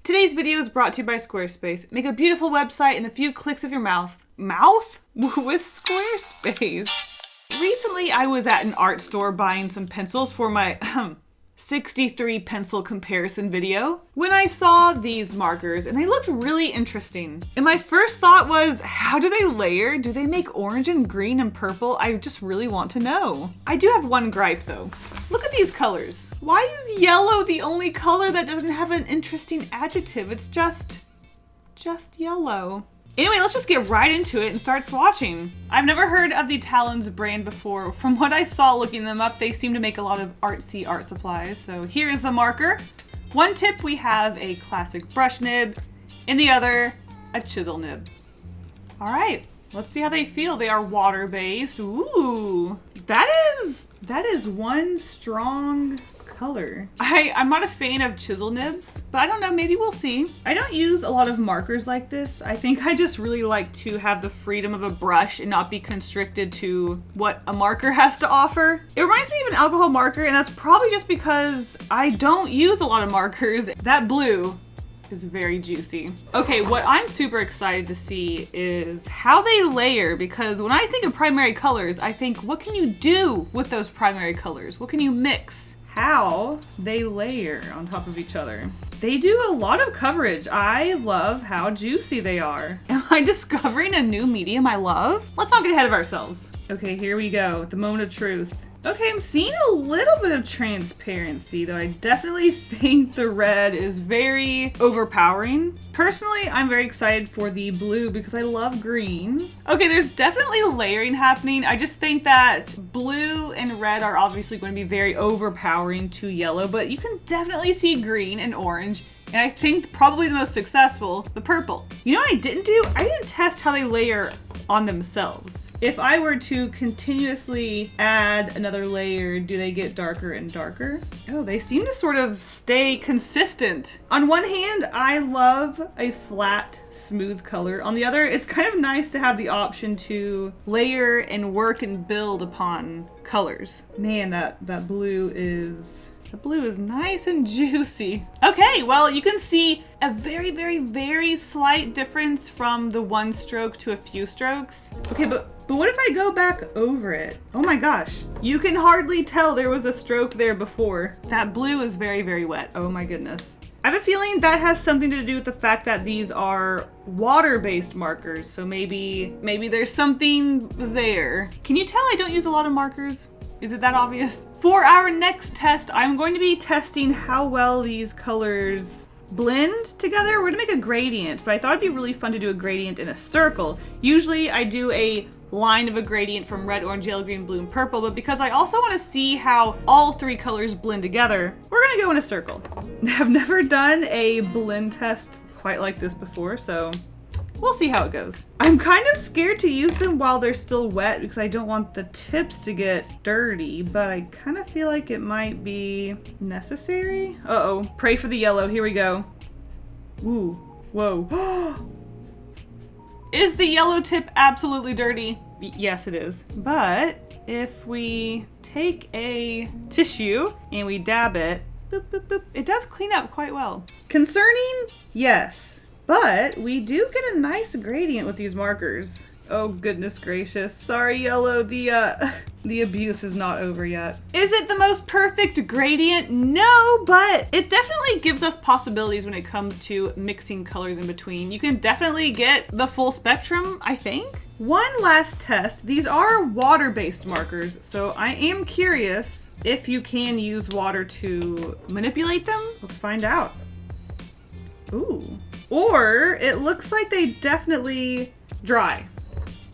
Today's video is brought to you by Squarespace. Make a beautiful website in a few clicks of your mouth with Squarespace. Recently, I was at an art store buying some pencils for my 63 pencil comparison video when I saw these markers and they looked really interesting. And my first thought was, how do they layer? Do they make orange and green and purple? I just really want to know. I do have one gripe though. Look at these colors. Why is yellow the only color that doesn't have an interesting adjective? It's just yellow. Anyway, let's just get right into it and start swatching. I've never heard of the Talens brand before. From what I saw looking them up, they seem to make a lot of artsy art supplies. So here's the marker. One tip, we have a classic brush nib. In the other, a chisel nib. All right, let's see how they feel. They are water-based. Ooh, that is one strong color. I'm not a fan of chisel nibs, but I don't know, maybe we'll see. I don't use a lot of markers like this. I think I just really like to have the freedom of a brush and not be constricted to what a marker has to offer. It reminds me of an alcohol marker, and that's probably just because I don't use a lot of markers. That blue is very juicy. Okay, what I'm super excited to see is how they layer, because when I think of primary colors, I think, what can you do with those primary colors? What can you mix? How they layer on top of each other. They do a lot of coverage. I love how juicy they are. Am I discovering a new medium I love? Let's not get ahead of ourselves. Okay, here we go. The moment of truth. Okay, I'm seeing a little bit of transparency, though I definitely think the red is very overpowering. Personally, I'm very excited for the blue because I love green. Okay, there's definitely layering happening. I just think that blue and red are obviously going to be very overpowering to yellow, but you can definitely see green and orange. And I think probably the most successful, the purple. You know what I didn't do? I didn't test how they layer on themselves. If I were to continuously add another layer, do they get darker and darker? Oh, they seem to sort of stay consistent. On one hand, I love a flat, smooth color. On the other, it's kind of nice to have the option to layer and work and build upon colors. Man, that blue is... The blue is nice and juicy. Okay, well, you can see a very, very, very slight difference from the one stroke to a few strokes. Okay, but what if I go back over it? Oh my gosh, you can hardly tell there was a stroke there before. That blue is very, very wet. Oh my goodness. I have a feeling that has something to do with the fact that these are water-based markers. So maybe there's something there. Can you tell I don't use a lot of markers? Is it that obvious? For our next test, I'm going to be testing how well these colors blend together. We're gonna make a gradient, but I thought it'd be really fun to do a gradient in a circle. Usually I do a line of a gradient from red, orange, yellow, green, blue, and purple, but because I also want to see how all three colors blend together, we're gonna go in a circle. I've never done a blend test quite like this before, so we'll see how it goes. I'm kind of scared to use them while they're still wet because I don't want the tips to get dirty, but I kind of feel like it might be necessary. Uh-oh, pray for the yellow, here we go. Ooh, whoa. Is the yellow tip absolutely dirty? Yes, it is. But if we take a tissue and we dab it, boop, boop, boop, it does clean up quite well. Concerning? Yes. But we do get a nice gradient with these markers. Oh goodness gracious. Sorry, yellow, the abuse is not over yet. Is it the most perfect gradient? No, but it definitely gives us possibilities when it comes to mixing colors in between. You can definitely get the full spectrum, I think. One last test. These are water-based markers, so I am curious if you can use water to manipulate them. Let's find out. Ooh. Or it looks like they definitely dry.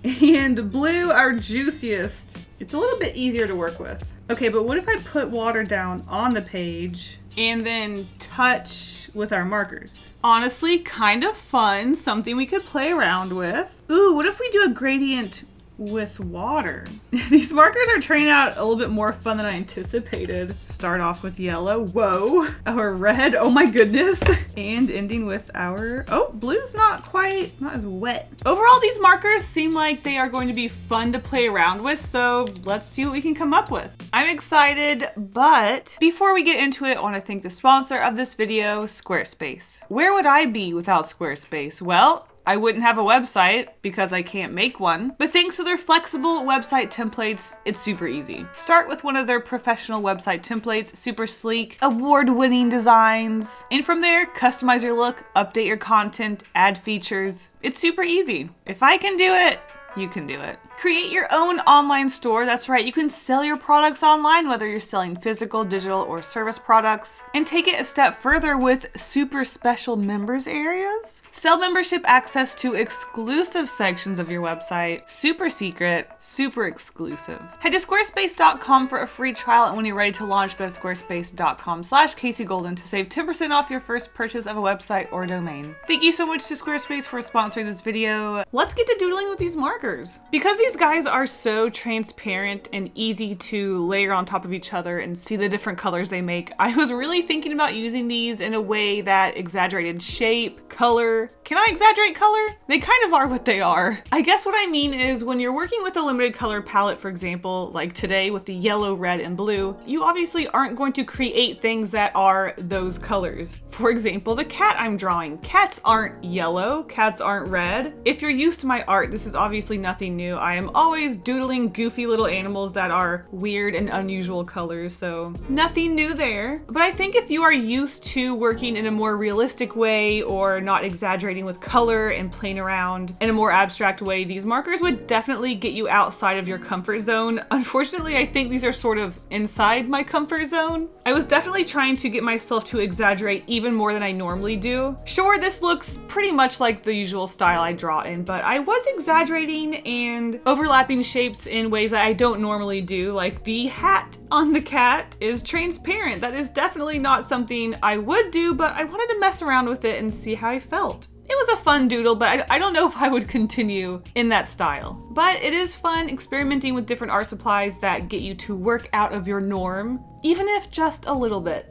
And blue are juiciest. It's a little bit easier to work with. Okay, but what if I put water down on the page and then touch with our markers? Honestly, kind of fun. Something we could play around with. Ooh, what if we do a gradient with water. These markers are turning out a little bit more fun than I anticipated. Start off with yellow, whoa. Our red, oh my goodness. And ending with our, oh, blue's not as wet. Overall, these markers seem like they are going to be fun to play around with, so let's see what we can come up with. I'm excited, but before we get into it, I want to thank the sponsor of this video, Squarespace. Where would I be without Squarespace? Well, I wouldn't have a website because I can't make one, but thanks to their flexible website templates, it's super easy. Start with one of their professional website templates, super sleek, award-winning designs, and from there, customize your look, update your content, add features. It's super easy. If I can do it, you can do it. Create your own online store. That's right, you can sell your products online, whether you're selling physical, digital, or service products. And take it a step further with super special members areas. Sell membership access to exclusive sections of your website. Super secret, super exclusive. Head to squarespace.com for a free trial, and when you're ready to launch, go to squarespace.com/KaseyGolden to save 10% off your first purchase of a website or domain. Thank you so much to Squarespace for sponsoring this video. Let's get to doodling with these markers. Because these guys are so transparent and easy to layer on top of each other and see the different colors they make, I was really thinking about using these in a way that exaggerated shape, color. Can I exaggerate color? They kind of are what they are. I guess what I mean is when you're working with a limited color palette, for example, like today with the yellow, red, and blue, you obviously aren't going to create things that are those colors. For example, the cat I'm drawing. Cats aren't yellow, cats aren't red. If you're used to my art, this is obviously nothing new. I am always doodling goofy little animals that are weird and unusual colors, so nothing new there. But I think if you are used to working in a more realistic way or not exaggerating with color and playing around in a more abstract way, these markers would definitely get you outside of your comfort zone. Unfortunately, I think these are sort of inside my comfort zone. I was definitely trying to get myself to exaggerate even more than I normally do. Sure, this looks pretty much like the usual style I draw in, but I was exaggerating and overlapping shapes in ways that I don't normally do, like the hat on the cat is transparent. That is definitely not something I would do, but I wanted to mess around with it and see how I felt. It was a fun doodle, but I don't know if I would continue in that style. But it is fun experimenting with different art supplies that get you to work out of your norm, even if just a little bit.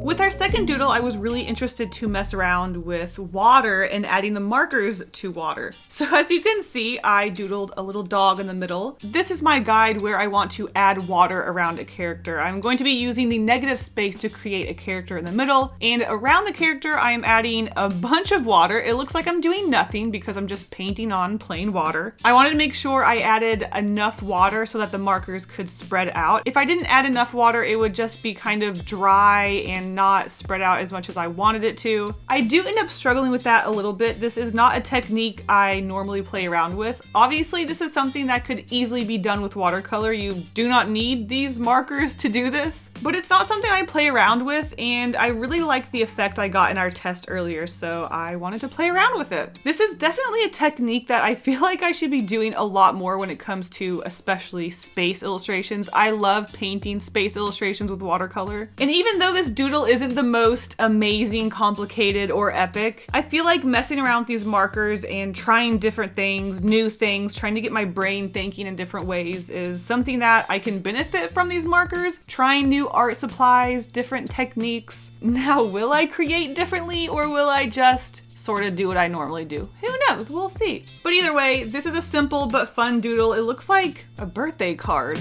With our second doodle, I was really interested to mess around with water and adding the markers to water. So as you can see, I doodled a little dog in the middle. This is my guide where I want to add water around a character. I'm going to be using the negative space to create a character in the middle, and around the character, I am adding a bunch of water. It looks like I'm doing nothing because I'm just painting on plain water. I wanted to make sure I added enough water so that the markers could spread out. If I didn't add enough water, it would just be kind of dry and not spread out as much as I wanted it to. I do end up struggling with that a little bit. This is not a technique I normally play around with. Obviously, this is something that could easily be done with watercolor. You do not need these markers to do this, but it's not something I play around with, and I really liked the effect I got in our test earlier, so I wanted to play around with it. This is definitely a technique that I feel like I should be doing a lot more when it comes to especially space illustrations. I love painting space illustrations with watercolor, and even though this doodle isn't the most amazing, complicated, or epic, I feel like messing around with these markers and trying different things, new things, trying to get my brain thinking in different ways is something that I can benefit from these markers. Trying new art supplies, different techniques. Now, will I create differently or will I just sort of do what I normally do? Who knows? We'll see. But either way, this is a simple but fun doodle. It looks like a birthday card.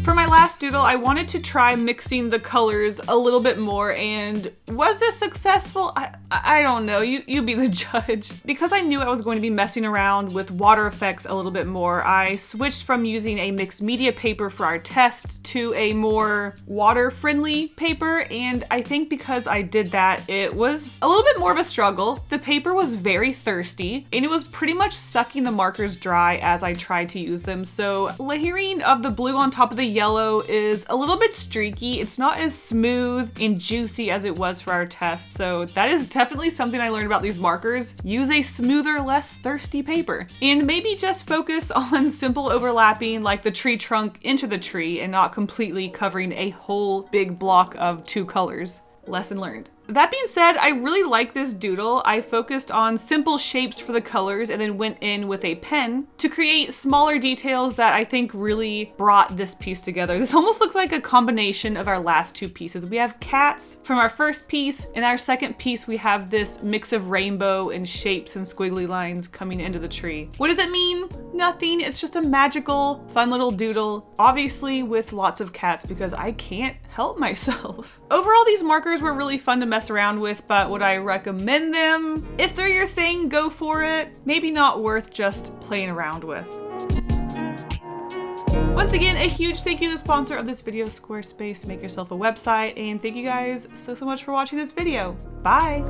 For my last doodle, I wanted to try mixing the colors a little bit more, and was this successful? I don't know, you be the judge. Because I knew I was going to be messing around with water effects a little bit more, I switched from using a mixed media paper for our test to a more water-friendly paper, and I think because I did that, it was a little bit more of a struggle. The paper was very thirsty, and it was pretty much sucking the markers dry as I tried to use them, so layering of the blue on top of the yellow is a little bit streaky. It's not as smooth and juicy as it was for our test, so that is definitely something I learned about these markers. Use a smoother, less thirsty paper. And maybe just focus on simple overlapping like the tree trunk into the tree and not completely covering a whole big block of two colors. Lesson learned. That being said, I really like this doodle. I focused on simple shapes for the colors and then went in with a pen to create smaller details that I think really brought this piece together. This almost looks like a combination of our last two pieces. We have cats from our first piece. In our second piece, we have this mix of rainbow and shapes and squiggly lines coming into the tree. What does it mean? Nothing. It's just a magical, fun little doodle, obviously with lots of cats because I can't help myself. Overall, these markers were really fun to mess around with, but would I recommend them? If they're your thing, go for it. Maybe not worth just playing around with. Once again, a huge thank you to the sponsor of this video, Squarespace. Make yourself a website, and thank you guys so much for watching this video. Bye.